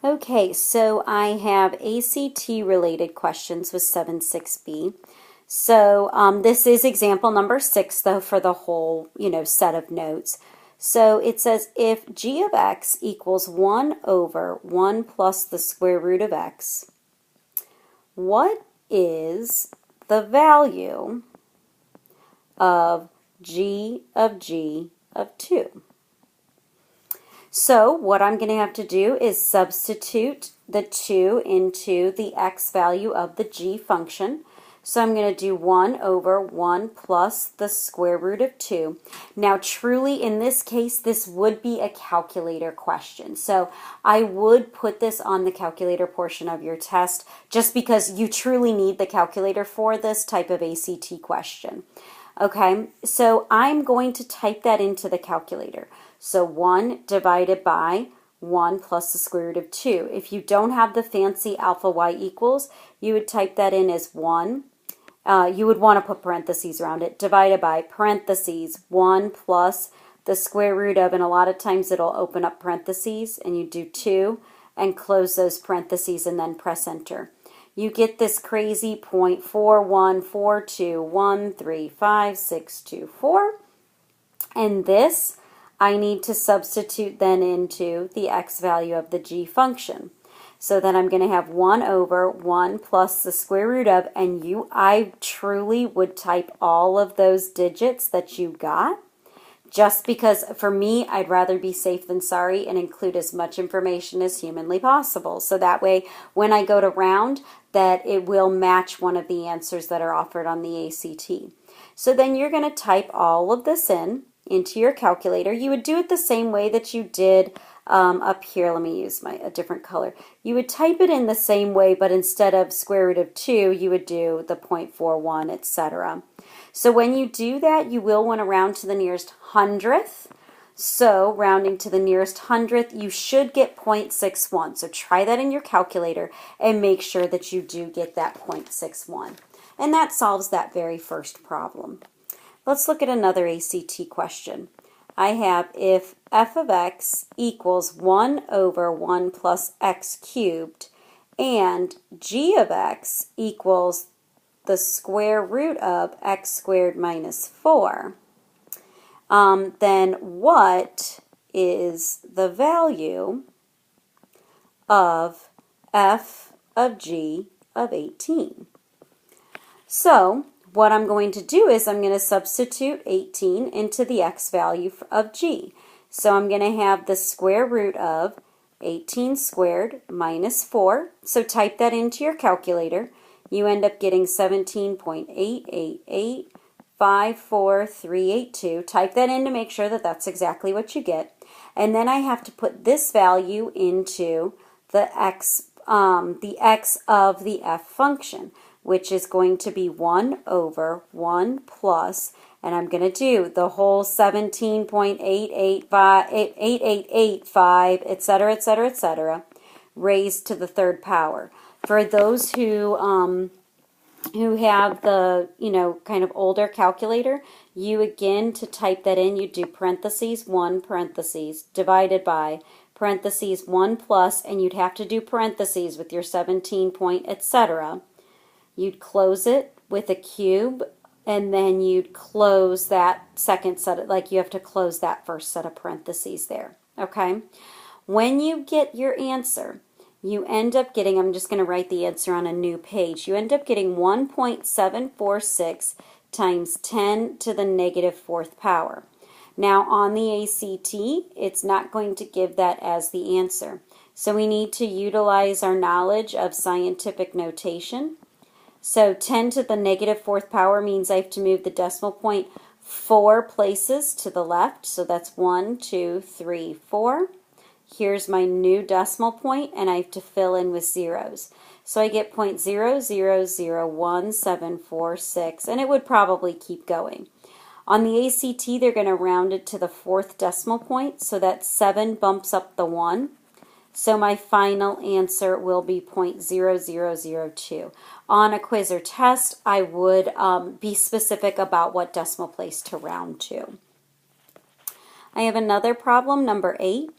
Okay, so I have ACT related questions with 7-6B. So this is example number 6 though for the whole, set of notes. So it says if g of x equals 1 over 1 plus the square root of x, what is the value of g of 2? So what I'm going to have to do is substitute the 2 into the x value of the g function. So I'm going to do 1 over 1 plus the square root of 2. Now truly in this case this would be a calculator question. So I would put this on the calculator portion of your test just because you truly need the calculator for this type of ACT question. Okay, so I'm going to type that into the calculator. So 1 divided by 1 plus the square root of 2. If you don't have the fancy alpha y equals, you would type that in as 1. You would want to put parentheses around it. Divided by parentheses 1 plus the square root of, and a lot of times it'll open up parentheses, and you do 2 and close those parentheses and then press enter. You get this crazy 0.4142135624, and this I need to substitute then into the x value of the g function. So then I'm going to have 1 over 1 plus the square root of, and I truly would type all of those digits that you got, just because for me, I'd rather be safe than sorry and include as much information as humanly possible. So that way, when I go to round, that it will match one of the answers that are offered on the ACT. So then you're going to type all of this into your calculator. You would do it the same way that you did up here. Let me use a different color. You would type it in the same way, but instead of square root of 2, you would do the 0.41, etc. So when you do that, you will want to round to the nearest hundredth. So rounding to the nearest hundredth, you should get 0.61. So try that in your calculator and make sure that you do get that 0.61. And that solves that very first problem. Let's look at another ACT question. I have if f of x equals 1 over 1 plus x cubed and g of x equals the square root of x squared minus 4, then what is the value of f of g of 18? So what I'm going to do is I'm going to substitute 18 into the x value of g. So I'm going to have the square root of 18 squared minus 4. So type that into your calculator. You end up getting 17.88854382. Type that in to make sure that that's exactly what you get. And then I have to put this value into the x of the f function, which is going to be 1 over 1 plus, and I'm going to do the whole 17.8885, etc., etc., etc., raised to the third power. For those who have the, kind of older calculator, you again, to type that in, you do parentheses 1 parentheses divided by parentheses 1 plus, and you'd have to do parentheses with your 17 point, etc. You'd close it with a cube, and then you'd close that second set, like you have to close that first set of parentheses there, okay? When you get your answer, you end up getting, I'm just going to write the answer on a new page, you end up getting 1.746 times 10 to the negative 4th power. Now on the ACT, it's not going to give that as the answer. So we need to utilize our knowledge of scientific notation. So 10 to the negative 4th power means I have to move the decimal point 4 places to the left. So that's 1, 2, 3, 4. Here's my new decimal point, and I have to fill in with zeros. So I get 0.0001746, and it would probably keep going. On the ACT, they're going to round it to the 4th decimal point, so that 7 bumps up the 1. So my final answer will be 0.0002. On a quiz or test, I would be specific about what decimal place to round to. I have another problem, number 8.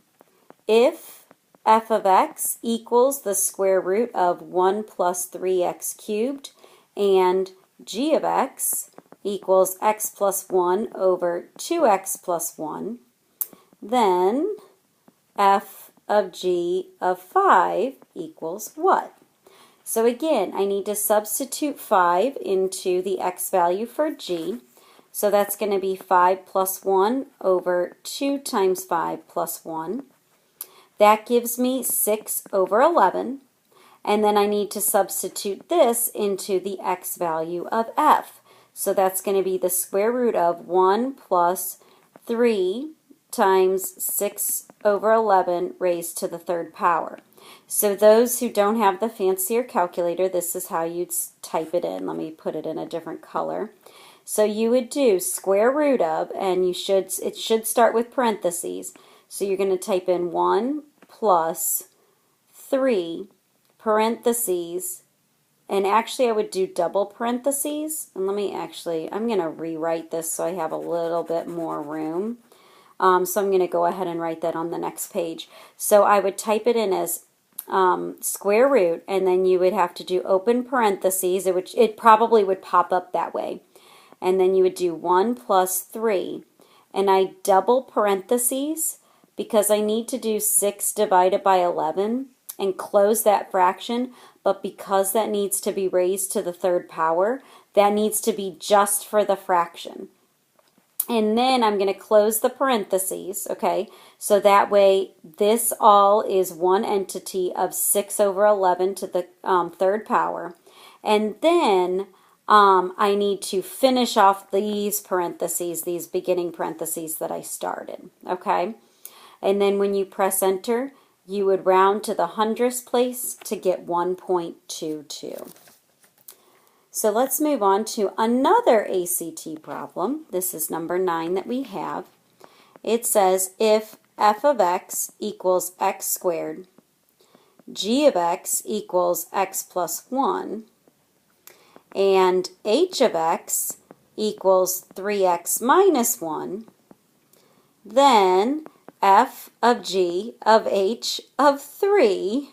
If f of x equals the square root of 1 plus 3x cubed, and g of x equals x plus 1 over 2x plus 1, then f of g of 5 equals what? So again, I need to substitute 5 into the x value for g. So that's going to be 5 plus 1 over 2 times 5 plus 1. That gives me 6 over 11. And then I need to substitute this into the x value of f. So that's going to be the square root of 1 plus 3 times 6 over 11 raised to the third power. So those who don't have the fancier calculator, this is how you'd type it in. Let me put it in a different color. So you would do square root of, and it should start with parentheses. So you're going to type in 1 plus 3 parentheses, and actually I would do double parentheses. And I'm going to rewrite this so I have a little bit more room. So I'm going to go ahead and write that on the next page. So I would type it in as square root, and then you would have to do open parentheses. It probably would pop up that way. And then you would do 1 plus 3. And I double parentheses because I need to do 6 divided by 11 and close that fraction. But because that needs to be raised to the third power, that needs to be just for the fraction. And then I'm going to close the parentheses, okay? So that way this all is one entity of 6 over 11 to the third power. And then I need to finish off these parentheses, these beginning parentheses that I started, okay? And then when you press enter, you would round to the hundredths place to get 1.22. So let's move on to another ACT problem. This is number 9 that we have. It says if f of x equals x squared, g of x equals x plus 1, and h of x equals 3x minus 1, then f of g of h of 3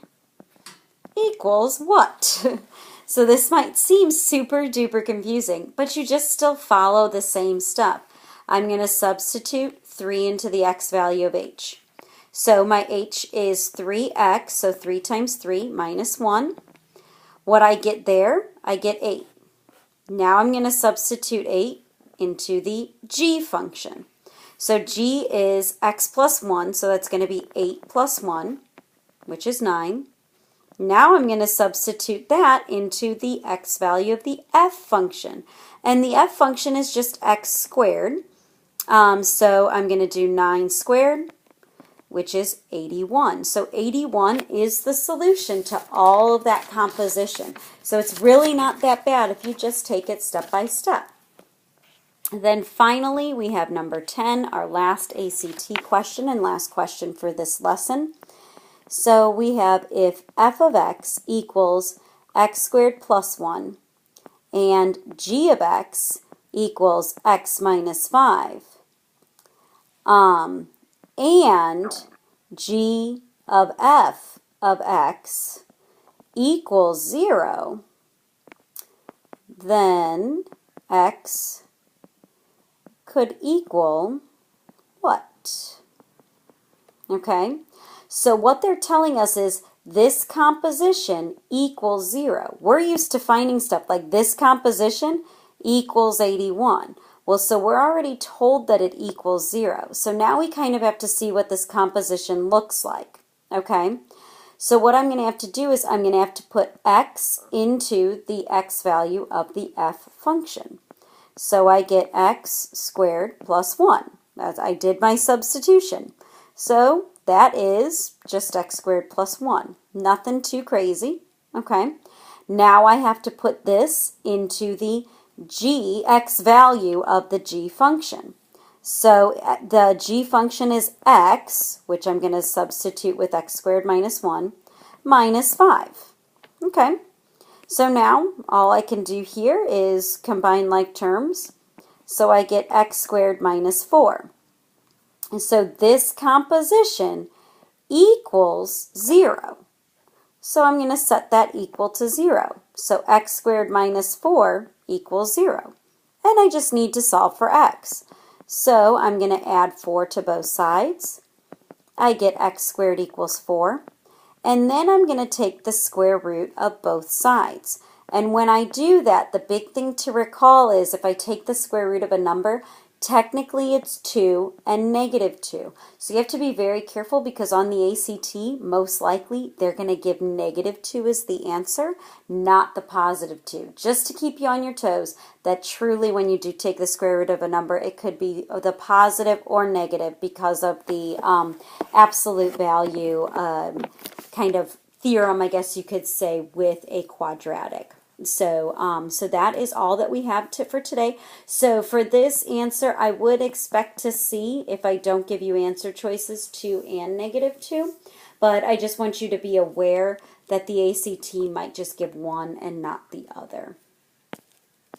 equals what? So this might seem super duper confusing, but you just still follow the same stuff. I'm going to substitute 3 into the x value of h. So my h is 3x, so 3 times 3 minus 1. What I get there, I get 8. Now I'm going to substitute 8 into the g function. So g is x plus 1, so that's going to be 8 plus 1, which is 9. Now I'm going to substitute that into the x value of the f function. And the f function is just x squared. So I'm going to do 9 squared, which is 81. So 81 is the solution to all of that composition. So it's really not that bad if you just take it step by step. Then finally we have number 10, our last ACT question and last question for this lesson. So we have if f of x equals x squared plus 1 and g of x equals x minus 5 and g of f of x equals 0, then x could equal what? Okay? So what they're telling us is this composition equals 0. We're used to finding stuff like this composition equals 81. Well, so we're already told that it equals 0. So now we kind of have to see what this composition looks like. Okay? So what I'm going to have to do is I'm going to have to put x into the x value of the f function. So I get x squared plus 1. I did my substitution. So that is just x squared plus 1. Nothing too crazy. Okay. Now I have to put this into the x value of the g function. So the g function is x, which I'm going to substitute with x squared minus 1, minus 5. Okay. So now all I can do here is combine like terms. So I get x squared minus 4. And so this composition equals 0. So I'm going to set that equal to 0. So x squared minus 4 equals 0. And I just need to solve for x. So I'm going to add 4 to both sides. I get x squared equals 4. And then I'm going to take the square root of both sides. And when I do that, the big thing to recall is if I take the square root of a number, technically it's 2 and negative 2. So you have to be very careful because on the ACT, most likely they're going to give negative 2 as the answer, not the positive 2. Just to keep you on your toes, that truly when you do take the square root of a number, it could be the positive or negative because of the absolute value kind of theorem, I guess you could say, with a quadratic. So, so that is all that we have for today. So for this answer, I would expect to see, if I don't give you answer choices, 2 and negative 2. But I just want you to be aware that the ACT might just give one and not the other.